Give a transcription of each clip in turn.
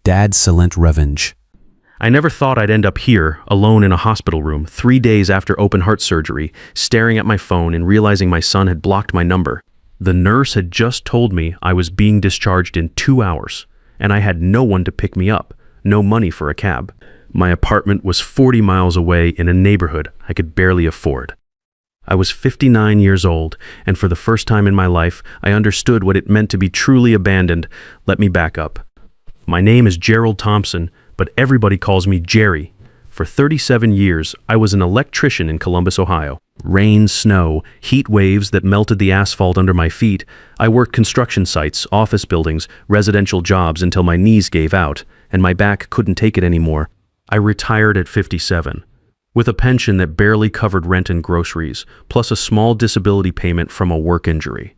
Dad's silent revenge. I never thought I'd end up here, alone in a hospital room, 3 days after open heart surgery, staring at my phone and realizing my son had blocked my number. The nurse had just told me I was being discharged in 2 hours, and I had no one to pick me up, no money for a cab. My apartment was 40 miles away in a neighborhood I could barely afford. I was 59 years old, and for the first time in my life, I understood what it meant to be truly abandoned. Let me back up. My name is Gerald Thompson, but everybody calls me Jerry. For 37 years, I was an electrician in Columbus, Ohio. Rain, snow, heat waves that melted the asphalt under my feet. I worked construction sites, office buildings, residential jobs until my knees gave out, and my back couldn't take it anymore. I retired at 57, with a pension that barely covered rent and groceries, plus a small disability payment from a work injury.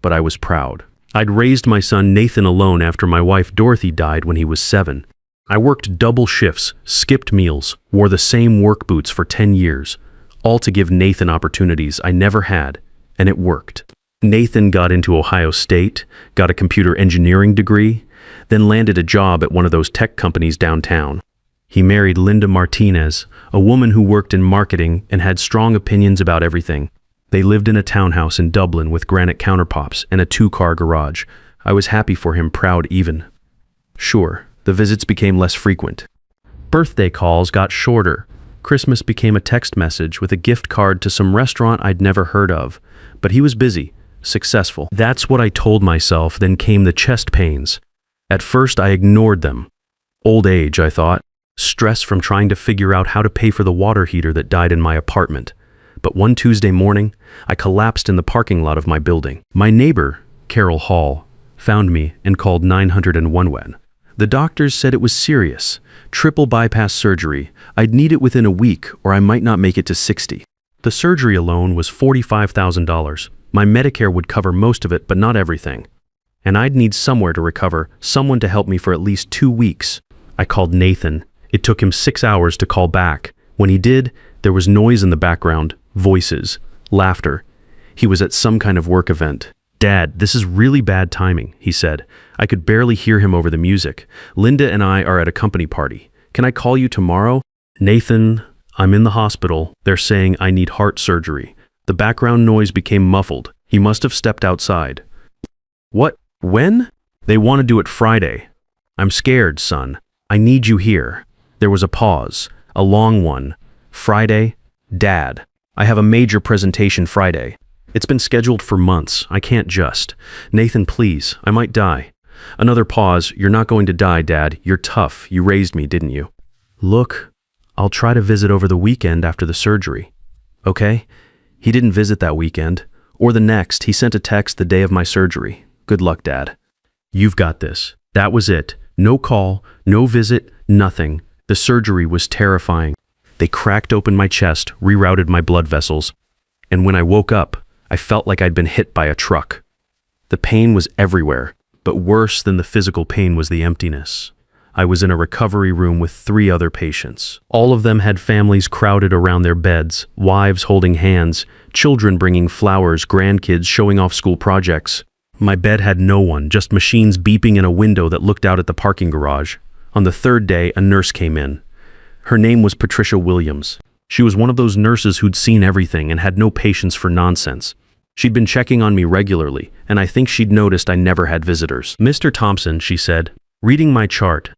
But I was proud. I'd raised my son Nathan alone after my wife Dorothy died when he was 7. I worked double shifts, skipped meals, wore the same work boots for 10 years, all to give Nathan opportunities I never had, and it worked. Nathan got into Ohio State, got a computer engineering degree, then landed a job at one of those tech companies downtown. He married Linda Martinez, a woman who worked in marketing and had strong opinions about everything. They lived in a townhouse in Dublin with granite countertops and a 2-car garage. I was happy for him, proud even. Sure, the visits became less frequent. Birthday calls got shorter. Christmas became a text message with a gift card to some restaurant I'd never heard of. But he was busy, successful. That's what I told myself, then came the chest pains. At first I ignored them. Old age, I thought. Stress from trying to figure out how to pay for the water heater that died in my apartment. But one Tuesday morning, I collapsed in the parking lot of my building. My neighbor, Carol Hall, found me and called 911. The doctors said it was serious. Triple bypass surgery. I'd need it within a week or I might not make it to 60. The surgery alone was $45,000. My Medicare would cover most of it, but not everything. And I'd need somewhere to recover, someone to help me for at least 2 weeks. I called Nathan. It took him 6 hours to call back. When he did, there was noise in the background, voices, laughter. He was at some kind of work event. "Dad, this is really bad timing," he said. I could barely hear him over the music. "Linda and I are at a company party. Can I call you tomorrow?" "Nathan, I'm in the hospital. They're saying I need heart surgery." The background noise became muffled. He must have stepped outside. "What? When?" "They want to do it Friday." "I'm scared, son. I need you here." There was a pause, a long one. "Friday? Dad, I have a major presentation Friday. It's been scheduled for months. I can't just. Nathan, please, I might die." Another pause. "You're not going to die, Dad. You're tough. You raised me, didn't you?" "Look, I'll try to visit over the weekend after the surgery." "Okay." He didn't visit that weekend, or the next. He sent a text the day of my surgery. "Good luck, Dad." "You've got this." That was it. No call, no visit, nothing. The surgery was terrifying. They cracked open my chest, rerouted my blood vessels, and when I woke up, I felt like I'd been hit by a truck. The pain was everywhere, but worse than the physical pain was the emptiness. I was in a recovery room with 3 other patients. All of them had families crowded around their beds, wives holding hands, children bringing flowers, grandkids showing off school projects. My bed had no one, just machines beeping in a window that looked out at the parking garage. On the 3rd day, a nurse came in. Her name was Patricia Williams. She was one of those nurses who'd seen everything and had no patience for nonsense. She'd been checking on me regularly, and I think she'd noticed I never had visitors. "Mr. Thompson," she said, reading my chart,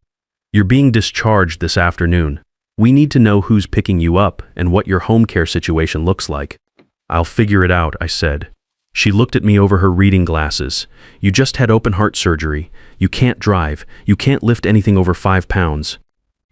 "you're being discharged this afternoon. We need to know who's picking you up and what your home care situation looks like." "I'll figure it out," I said. She looked at me over her reading glasses. "You just had open heart surgery. You can't drive. You can't lift anything over 5 pounds.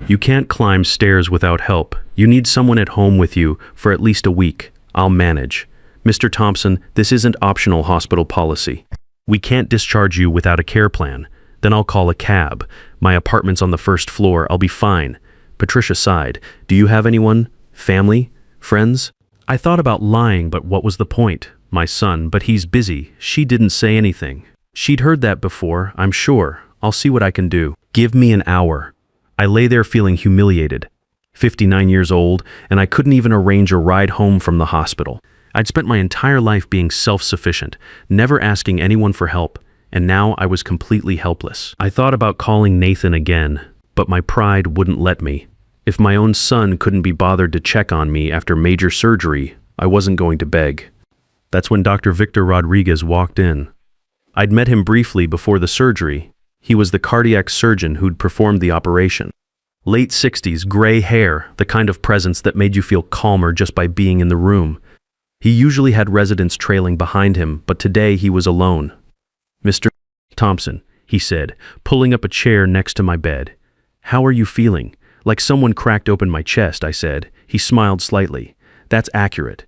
You can't climb stairs without help. You need someone at home with you for at least a week. I'll manage. Mr. Thompson, this isn't optional hospital policy. We can't discharge you without a care plan. Then I'll call a cab. My apartment's on the 1st floor. I'll be fine." Patricia sighed. "Do you have anyone? Family? Friends?" I thought about lying, but what was the point? My son, but he's busy. She didn't say anything. She'd heard that before, I'm sure. I'll see what I can do. "Give me an hour." I lay there feeling humiliated. 59 years old, and I couldn't even arrange a ride home from the hospital. I'd spent my entire life being self-sufficient, never asking anyone for help, and now I was completely helpless. I thought about calling Nathan again, but my pride wouldn't let me. If my own son couldn't be bothered to check on me after major surgery, I wasn't going to beg. That's when Dr. Victor Rodriguez walked in. I'd met him briefly before the surgery. He was the cardiac surgeon who'd performed the operation. Late 60s, gray hair, the kind of presence that made you feel calmer just by being in the room. He usually had residents trailing behind him, but today he was alone. "Mr. Thompson," he said, pulling up a chair next to my bed. "How are you feeling?" "Like someone cracked open my chest," I said. He smiled slightly. "That's accurate.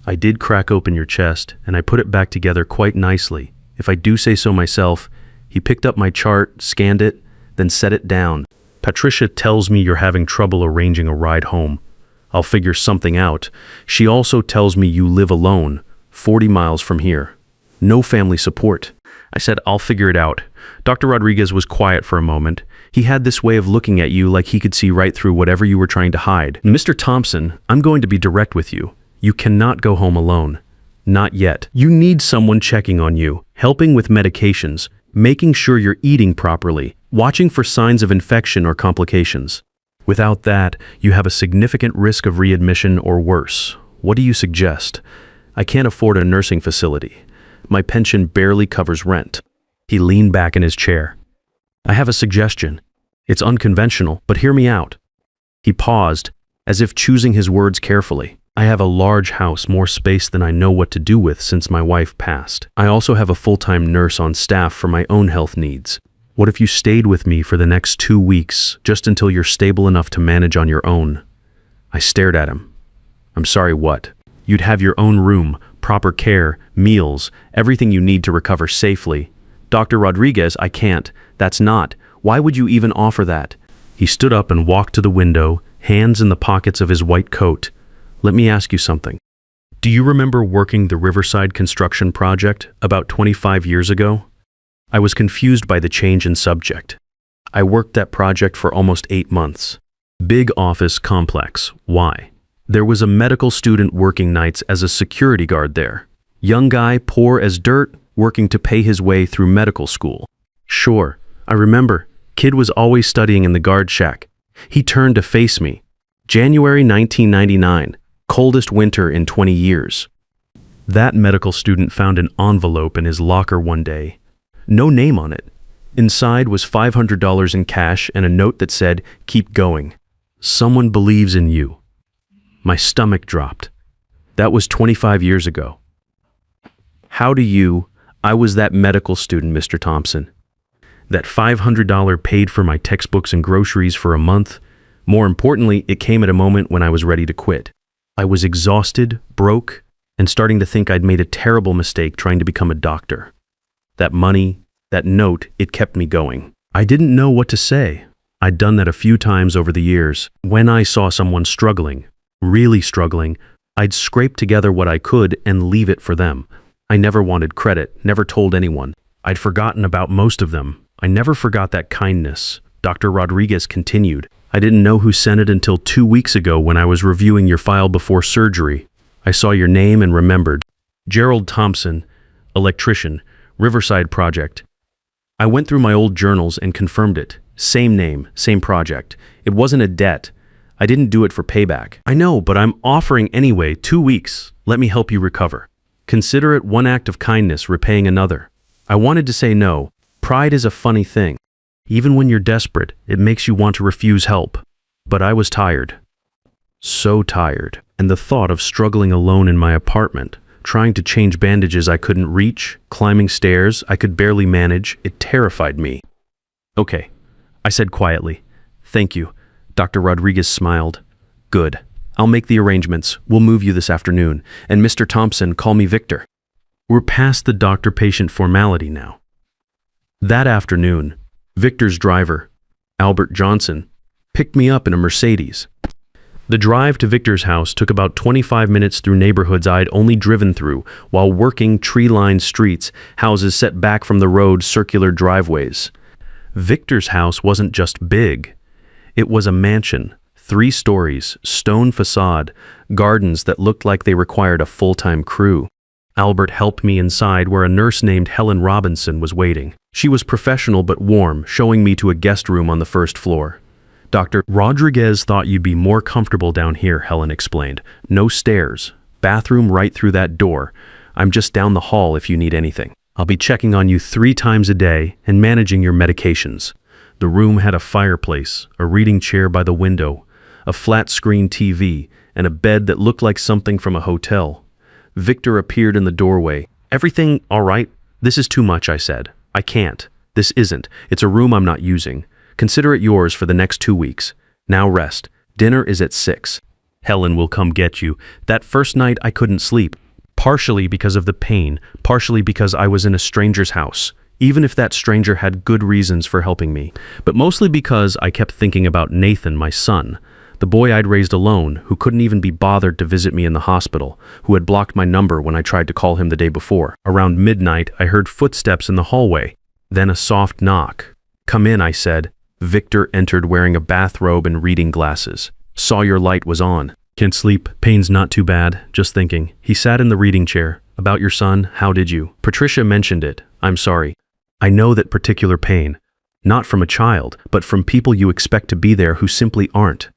I did crack open your chest, and I put it back together quite nicely. If I do say so myself." He picked up my chart, scanned it, then set it down. "Patricia tells me you're having trouble arranging a ride home. I'll figure something out. She also tells me you live alone, 40 miles from here. No family support." I said, "I'll figure it out." Dr. Rodriguez was quiet for a moment. He had this way of looking at you like he could see right through whatever you were trying to hide. "Mr. Thompson, I'm going to be direct with you. You cannot go home alone. Not yet. You need someone checking on you, helping with medications, making sure you're eating properly, watching for signs of infection or complications. Without that, you have a significant risk of readmission or worse. What do you suggest?" "I can't afford a nursing facility. My pension barely covers rent." He leaned back in his chair. "I have a suggestion. It's unconventional, but hear me out." He paused, as if choosing his words carefully. "I have a large house, more space than I know what to do with since my wife passed. I also have a full-time nurse on staff for my own health needs. What if you stayed with me for the next 2 weeks, just until you're stable enough to manage on your own?" I stared at him. "I'm sorry, what?" "You'd have your own room, proper care, meals, everything you need to recover safely." "Dr. Rodriguez, I can't. That's not. Why would you even offer that?" He stood up and walked to the window, hands in the pockets of his white coat. "Let me ask you something. Do you remember working the Riverside construction project about 25 years ago?" I was confused by the change in subject. "I worked that project for almost 8 months. Big office complex. Why?" "There was a medical student working nights as a security guard there. Young guy, poor as dirt, working to pay his way through medical school." "Sure, I remember. Kid was always studying in the guard shack." He turned to face me. "January 1999. Coldest winter in 20 years. That medical student found an envelope in his locker one day. No name on it. Inside was $500 in cash and a note that said, 'Keep going. Someone believes in you.'" My stomach dropped. That was 25 years ago. "How do you—" "I was that medical student, Mr. Thompson. That $500 paid for my textbooks and groceries for a month. More importantly, it came at a moment when I was ready to quit. I was exhausted, broke, and starting to think I'd made a terrible mistake trying to become a doctor. That money, that note, it kept me going. I didn't know what to say. I'd done that a few times over the years. When I saw someone struggling, really struggling, I'd scrape together what I could and leave it for them. I never wanted credit, never told anyone. I'd forgotten about most of them. I never forgot that kindness." Dr. Rodriguez continued. "I didn't know who sent it until 2 weeks ago when I was reviewing your file before surgery. I saw your name and remembered. Gerald Thompson, electrician, Riverside project. I went through my old journals and confirmed it. Same name, same project. It wasn't a debt. I didn't do it for payback." "I know, but I'm offering anyway. 2 weeks. Let me help you recover. Consider it one act of kindness repaying another." I wanted to say no. Pride is a funny thing. Even when you're desperate, it makes you want to refuse help. But I was tired. So tired. And the thought of struggling alone in my apartment, trying to change bandages I couldn't reach, climbing stairs I could barely manage, it terrified me. "Okay," I said quietly. "Thank you." Dr. Rodriguez smiled. "Good. I'll make the arrangements. We'll move you this afternoon. And Mr. Thompson, call me Victor." We're past the doctor-patient formality now. That afternoon, Victor's driver, Albert Johnson, picked me up in a Mercedes. The drive to Victor's house took about 25 minutes through neighborhoods I'd only driven through while working tree-lined streets, houses set back from the road, circular driveways. Victor's house wasn't just big. It was a mansion, 3 stories, stone facade, gardens that looked like they required a full-time crew. Albert helped me inside where a nurse named Helen Robinson was waiting. She was professional but warm, showing me to a guest room on the first floor. Dr. Rodriguez thought you'd be more comfortable down here, Helen explained. No stairs. Bathroom right through that door. I'm just down the hall if you need anything. I'll be checking on you 3 times a day and managing your medications. The room had a fireplace, a reading chair by the window, a flat-screen TV, and a bed that looked like something from a hotel. Victor appeared in the doorway. Everything all right? This is too much, I said. I can't. This isn't. It's a room I'm not using. Consider it yours for the next 2 weeks. Now rest. Dinner is at 6. Helen will come get you. That first night I couldn't sleep. Partially because of the pain, partially because I was in a stranger's house, even if that stranger had good reasons for helping me. But mostly because I kept thinking about Nathan, my son, the boy I'd raised alone, who couldn't even be bothered to visit me in the hospital, who had blocked my number when I tried to call him the day before. Around midnight, I heard footsteps in the hallway, then a soft knock. Come in, I said. Victor entered wearing a bathrobe and reading glasses. Saw your light was on. Can't sleep. Pain's not too bad. Just thinking. He sat in the reading chair. About your son, how did you? Patricia mentioned it. I'm sorry. I know that particular pain. Not from a child, but from people you expect to be there who simply aren't.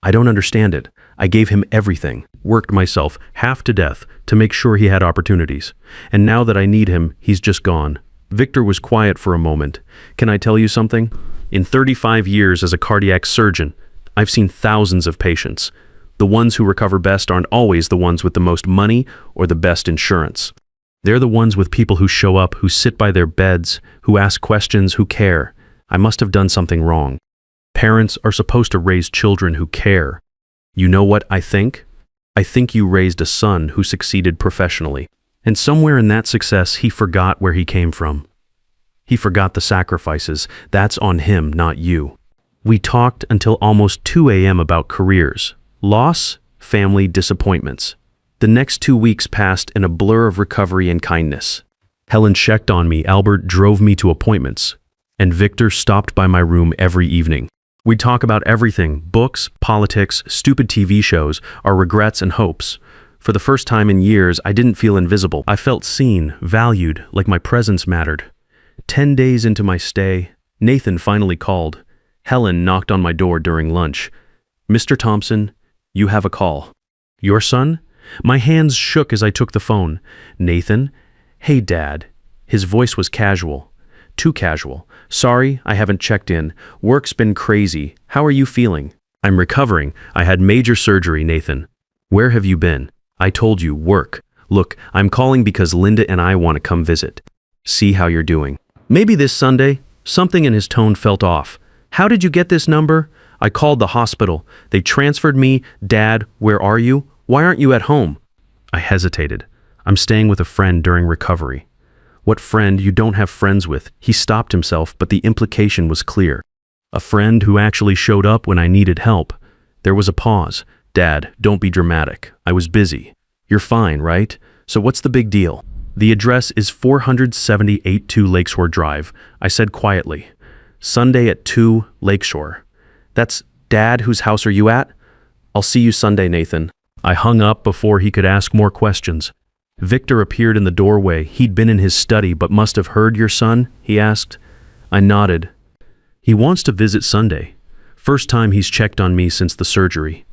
I don't understand it. I gave him everything, worked myself half to death to make sure he had opportunities. And now that I need him, he's just gone. Victor was quiet for a moment. Can I tell you something? In 35 years as a cardiac surgeon, I've seen thousands of patients. The ones who recover best aren't always the ones with the most money or the best insurance. They're the ones with people who show up, who sit by their beds, who ask questions, who care. I must have done something wrong. Parents are supposed to raise children who care. You know what I think? I think you raised a son who succeeded professionally. And somewhere in that success, he forgot where he came from. He forgot the sacrifices. That's on him, not you. We talked until almost 2 a.m. about careers, loss, family, disappointments. The next 2 weeks passed in a blur of recovery and kindness. Helen checked on me, Albert drove me to appointments, and Victor stopped by my room every evening. We'd talk about everything, books, politics, stupid TV shows, our regrets and hopes. For the first time in years, I didn't feel invisible. I felt seen, valued, like my presence mattered. 10 days into my stay, Nathan finally called. Helen knocked on my door during lunch. Mr. Thompson, you have a call. Your son? My hands shook as I took the phone. Nathan? Hey, Dad. His voice was casual. Too casual. Sorry, I haven't checked in. Work's been crazy. How are you feeling? I'm recovering. I had major surgery, Nathan. Where have you been? I told you, work. Look, I'm calling because Linda and I want to come visit. See how you're doing. Maybe this Sunday. Something in his tone felt off. How did you get this number? I called the hospital. They transferred me. Dad, where are you? Why aren't you at home? I hesitated. I'm staying with a friend during recovery. What friend? You don't have friends with. He stopped himself, but the implication was clear. A friend who actually showed up when I needed help. There was a pause. Dad, don't be dramatic. I was busy. You're fine, right? So what's the big deal? The address is 478-2 Lakeshore Drive, I said quietly. Sunday at 2, Lakeshore. That's Dad, whose house are you at? I'll see you Sunday, Nathan. I hung up before he could ask more questions. Victor appeared in the doorway. He'd been in his study but must have heard your son, he asked. I nodded. He wants to visit Sunday. First time he's checked on me since the surgery.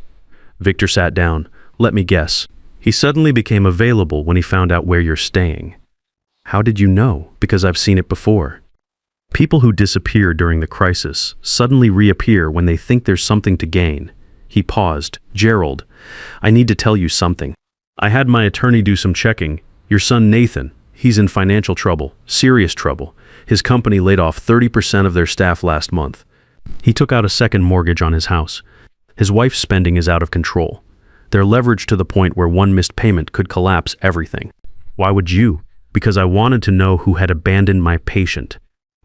Victor sat down. Let me guess. He suddenly became available when he found out where you're staying. How did you know? Because I've seen it before. People who disappear during the crisis suddenly reappear when they think there's something to gain. He paused. Gerald, I need to tell you something. I had my attorney do some checking. Your son Nathan, he's in financial trouble, serious trouble. His company laid off 30% of their staff last month. He took out a second mortgage on his house. His wife's spending is out of control. They're leveraged to the point where one missed payment could collapse everything. Why would you? Because I wanted to know who had abandoned my patient.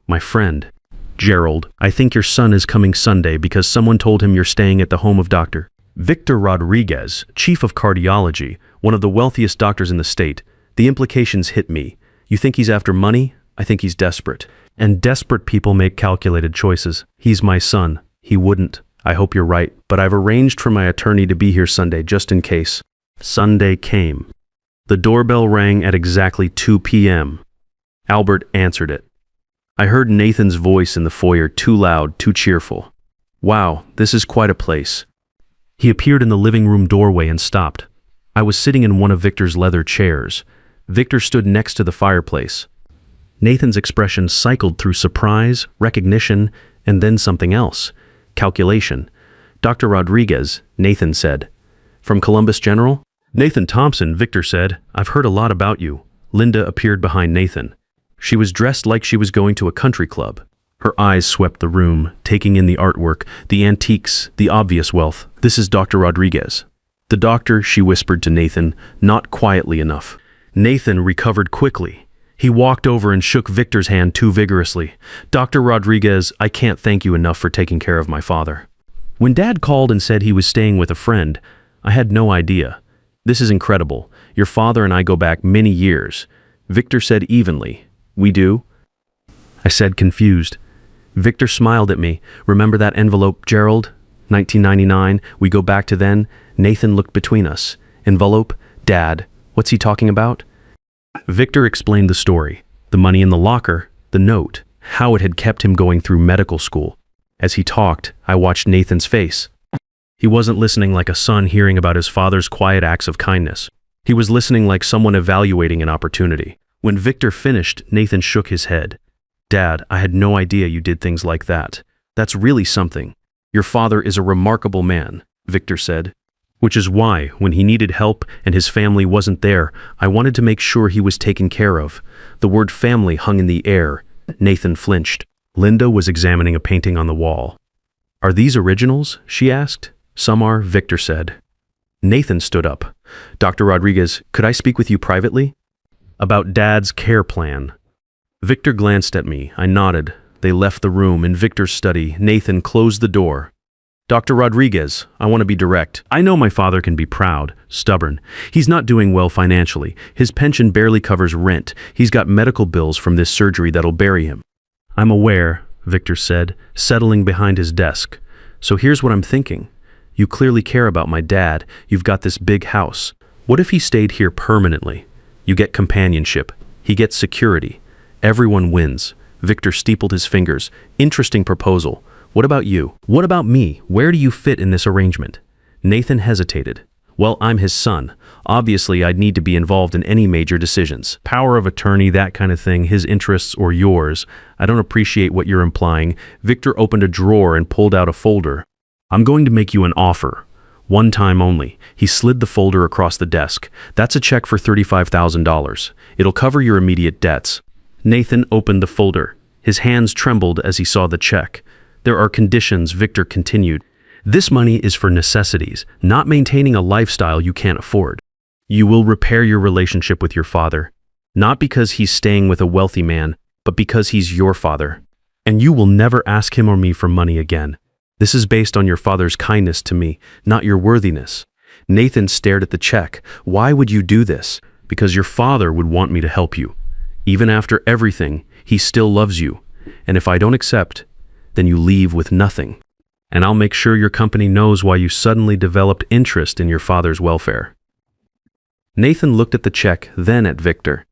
My friend. Gerald, I think your son is coming Sunday because someone told him you're staying at the home of Dr. Victor Rodriguez, chief of cardiology, one of the wealthiest doctors in the state. The implications hit me. You think he's after money? I think he's desperate. And desperate people make calculated choices. He's my son. He wouldn't. I hope you're right, but I've arranged for my attorney to be here Sunday just in case. Sunday came. The doorbell rang at exactly 2 p.m. Albert answered it. I heard Nathan's voice in the foyer, too loud, too cheerful. Wow, this is quite a place. He appeared in the living room doorway and stopped. I was sitting in one of Victor's leather chairs. Victor stood next to the fireplace. Nathan's expression cycled through surprise, recognition, and then something else. Calculation. Dr. Rodriguez, Nathan said. From Columbus General? Nathan Thompson, Victor said. I've heard a lot about you. Linda appeared behind Nathan. She was dressed like she was going to a country club. Her eyes swept the room, taking in the artwork, the antiques, the obvious wealth. This is Dr. Rodriguez. The doctor, she whispered to Nathan, not quietly enough. Nathan recovered quickly. He walked over and shook Victor's hand too vigorously. Dr. Rodriguez, I can't thank you enough for taking care of my father. When Dad called and said he was staying with a friend, I had no idea. This is incredible. Your father and I go back many years. Victor said evenly. We do? I said, confused. Victor smiled at me. Remember that envelope, Gerald? 1999, we go back to then. Nathan looked between us. Envelope? Dad. What's he talking about? Victor explained the story. The money in the locker, the note, how it had kept him going through medical school. As he talked, I watched Nathan's face. He wasn't listening like a son hearing about his father's quiet acts of kindness. He was listening like someone evaluating an opportunity. When Victor finished, Nathan shook his head. Dad, I had no idea you did things like that. That's really something. Your father is a remarkable man, Victor said. Which is why, when he needed help and his family wasn't there, I wanted to make sure he was taken care of. The word family hung in the air. Nathan flinched. Linda was examining a painting on the wall. Are these originals? She asked. Some are, Victor said. Nathan stood up. Dr. Rodriguez, could I speak with you privately? About Dad's care plan. Victor glanced at me. I nodded. They left the room. In Victor's study, Nathan closed the door. Dr. Rodriguez, I want to be direct. I know my father can be proud, stubborn. He's not doing well financially. His pension barely covers rent. He's got medical bills from this surgery that'll bury him. I'm aware, Victor said, settling behind his desk. So here's what I'm thinking. You clearly care about my dad. You've got this big house. What if he stayed here permanently? You get companionship. He gets security. Everyone wins. Victor steepled his fingers. Interesting proposal. What about you? What about me? Where do you fit in this arrangement? Nathan hesitated. Well, I'm his son. Obviously, I'd need to be involved in any major decisions. Power of attorney, that kind of thing, his interests or yours. I don't appreciate what you're implying. Victor opened a drawer and pulled out a folder. I'm going to make you an offer. One time only. He slid the folder across the desk. That's a check for $35,000. It'll cover your immediate debts. Nathan opened the folder. His hands trembled as he saw the check. There are conditions, Victor continued. This money is for necessities, not maintaining a lifestyle you can't afford. You will repair your relationship with your father, not because he's staying with a wealthy man, but because he's your father. And you will never ask him or me for money again. This is based on your father's kindness to me, not your worthiness. Nathan stared at the check. Why would you do this? Because your father would want me to help you. Even after everything, he still loves you. And if I don't accept, then you leave with nothing. And I'll make sure your company knows why you suddenly developed interest in your father's welfare. Nathan looked at the check, then at Victor.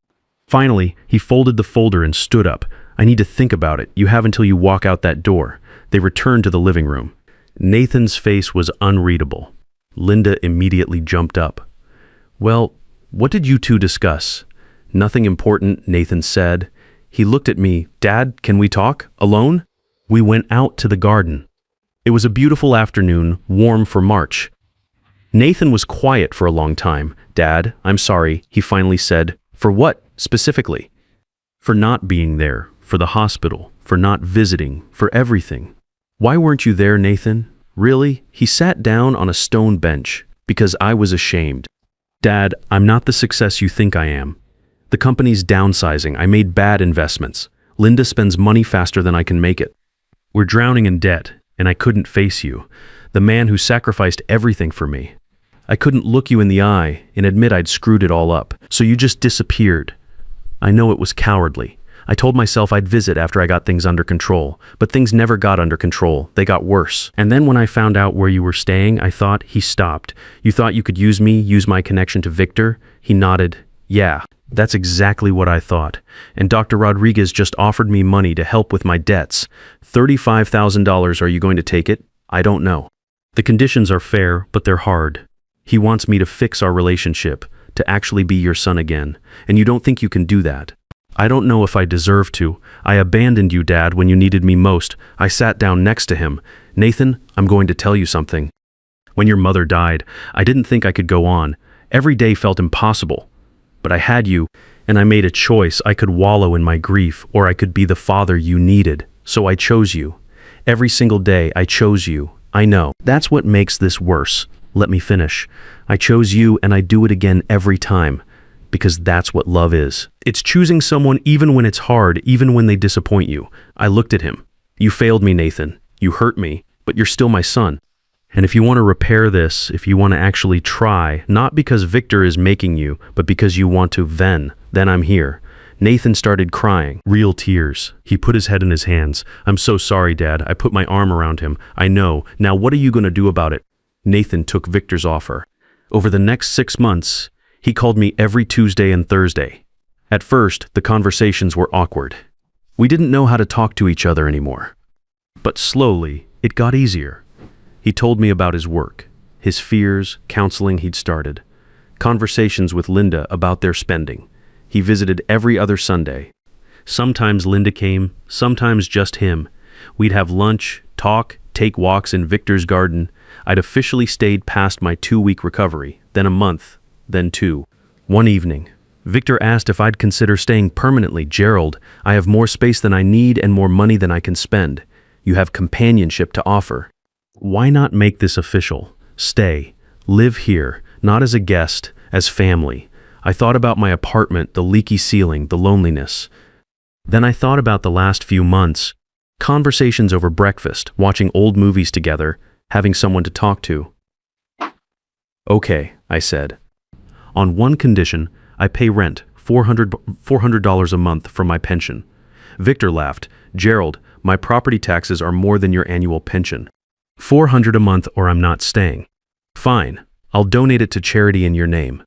Finally, he folded the folder and stood up. I need to think about it. You have until you walk out that door. They returned to the living room. Nathan's face was unreadable. Linda immediately jumped up. Well, what did you two discuss? Nothing important, Nathan said. He looked at me. Dad, can we talk? Alone? We went out to the garden. It was a beautiful afternoon, warm for March. Nathan was quiet for a long time. Dad, I'm sorry, he finally said. For what, specifically? For not being there, for the hospital, for not visiting, for everything. Why weren't you there, Nathan? Really? He sat down on a stone bench. Because I was ashamed. Dad, I'm not the success you think I am. The company's downsizing. I made bad investments. Linda spends money faster than I can make it. We're drowning in debt, and I couldn't face you, the man who sacrificed everything for me. I couldn't look you in the eye and admit I'd screwed it all up, so you just disappeared. I know it was cowardly. I told myself I'd visit after I got things under control, but things never got under control. They got worse. And then when I found out where you were staying, I thought he stopped. You thought you could use me, use my connection to Victor? He nodded. Yeah, that's exactly what I thought. And Dr. Rodriguez just offered me money to help with my debts. $35,000, are you going to take it? I don't know. The conditions are fair, but they're hard. He wants me to fix our relationship, to actually be your son again, and you don't think you can do that. I don't know if I deserve to. I abandoned you, Dad, when you needed me most. I sat down next to him. Nathan, I'm going to tell you something. When your mother died, I didn't think I could go on. Every day felt impossible. But I had you, and I made a choice. I could wallow in my grief, or I could be the father you needed. So I chose you. Every single day, I chose you. I know. That's what makes this worse. Let me finish. I chose you, and I do it again every time. Because that's what love is. It's choosing someone even when it's hard, even when they disappoint you. I looked at him. You failed me, Nathan. You hurt me, but you're still my son. And if you want to repair this, if you want to actually try, not because Victor is making you, but because you want to, then I'm here. Nathan started crying, real tears. He put his head in his hands. I'm so sorry, Dad. I put my arm around him. I know. Now what are you going to do about it? Nathan took Victor's offer. Over the next 6 months, he called me every Tuesday and Thursday. At first, the conversations were awkward. We didn't know how to talk to each other anymore. But slowly, it got easier. He told me about his work, his fears, counseling he'd started, conversations with Linda about their spending. He visited every other Sunday. Sometimes Linda came, sometimes just him. We'd have lunch, talk, take walks in Victor's garden. I'd officially stayed past my 2-week recovery, then a month, then 2. One evening, Victor asked if I'd consider staying permanently. Gerald, I have more space than I need and more money than I can spend. You have companionship to offer. Why not make this official? Stay. Live here, not as a guest, as family. I thought about my apartment, the leaky ceiling, the loneliness. Then I thought about the last few months. Conversations over breakfast, watching old movies together, having someone to talk to. Okay, I said. On one condition, I pay rent, $400 a month from my pension. Victor laughed. Gerald, my property taxes are more than your annual pension. $400 a month or I'm not staying. Fine, I'll donate it to charity in your name.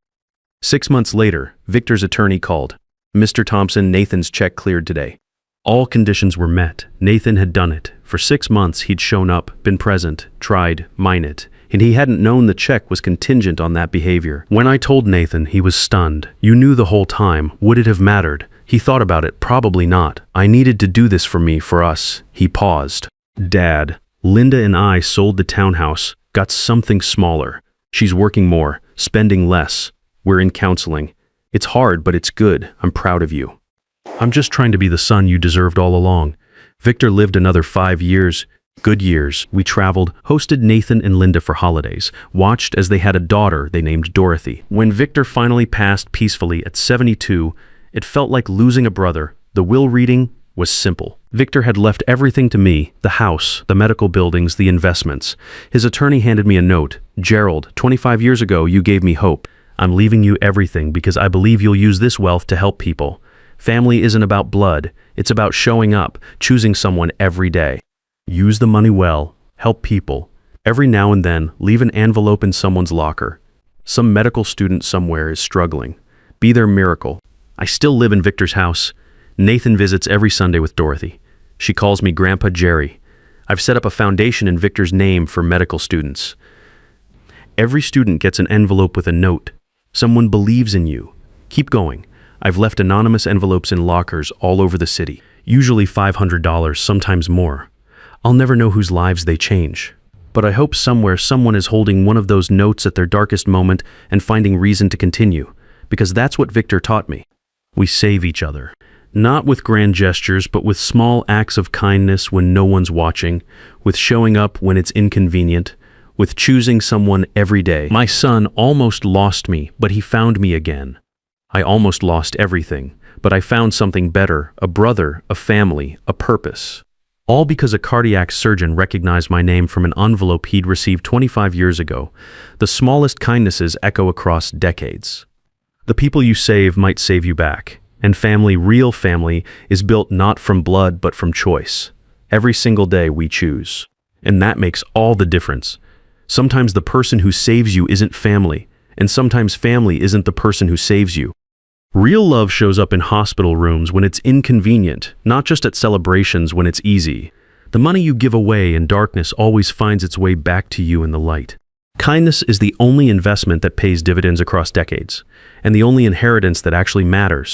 6 months later, Victor's attorney called. Mr. Thompson, Nathan's check cleared today. All conditions were met. Nathan had done it. For 6 months, he'd shown up, been present, tried, mine it. And he hadn't known the check was contingent on that behavior. When I told Nathan, he was stunned. You knew the whole time. Would it have mattered? He thought about it. Probably not. I needed to do this for me, for us. He paused. Dad, Linda and I sold the townhouse, got something smaller. She's working more, spending less. We're in counseling. It's hard, but it's good. I'm proud of you. I'm just trying to be the son you deserved all along. Victor lived another 5 years. Good years. We traveled, hosted Nathan and Linda for holidays, watched as they had a daughter they named Dorothy. When Victor finally passed peacefully at 72, it felt like losing a brother. The will reading was simple. Victor had left everything to me, the house, the medical buildings, the investments. His attorney handed me a note. Gerald, 25 years ago, you gave me hope. I'm leaving you everything because I believe you'll use this wealth to help people. Family isn't about blood. It's about showing up, choosing someone every day. Use the money well, help people. Every now and then, leave an envelope in someone's locker. Some medical student somewhere is struggling. Be their miracle. I still live in Victor's house. Nathan visits every Sunday with Dorothy. She calls me Grandpa Jerry. I've set up a foundation in Victor's name for medical students. Every student gets an envelope with a note. Someone believes in you. Keep going. I've left anonymous envelopes in lockers all over the city. Usually $500, sometimes more. I'll never know whose lives they change. But I hope somewhere someone is holding one of those notes at their darkest moment and finding reason to continue. Because that's what Victor taught me. We save each other. Not with grand gestures, but with small acts of kindness when no one's watching, with showing up when it's inconvenient, with choosing someone every day. My son almost lost me, but he found me again. I almost lost everything, but I found something better, a brother, a family, a purpose. All because a cardiac surgeon recognized my name from an envelope he'd received 25 years ago. The smallest kindnesses echo across decades. The people you save might save you back. And family, real family, is built not from blood but from choice. Every single day we choose. And that makes all the difference. Sometimes the person who saves you isn't family, and sometimes family isn't the person who saves you. Real love shows up in hospital rooms when it's inconvenient, not just at celebrations when it's easy. The money you give away in darkness always finds its way back to you in the light. Kindness is the only investment that pays dividends across decades, and the only inheritance that actually matters.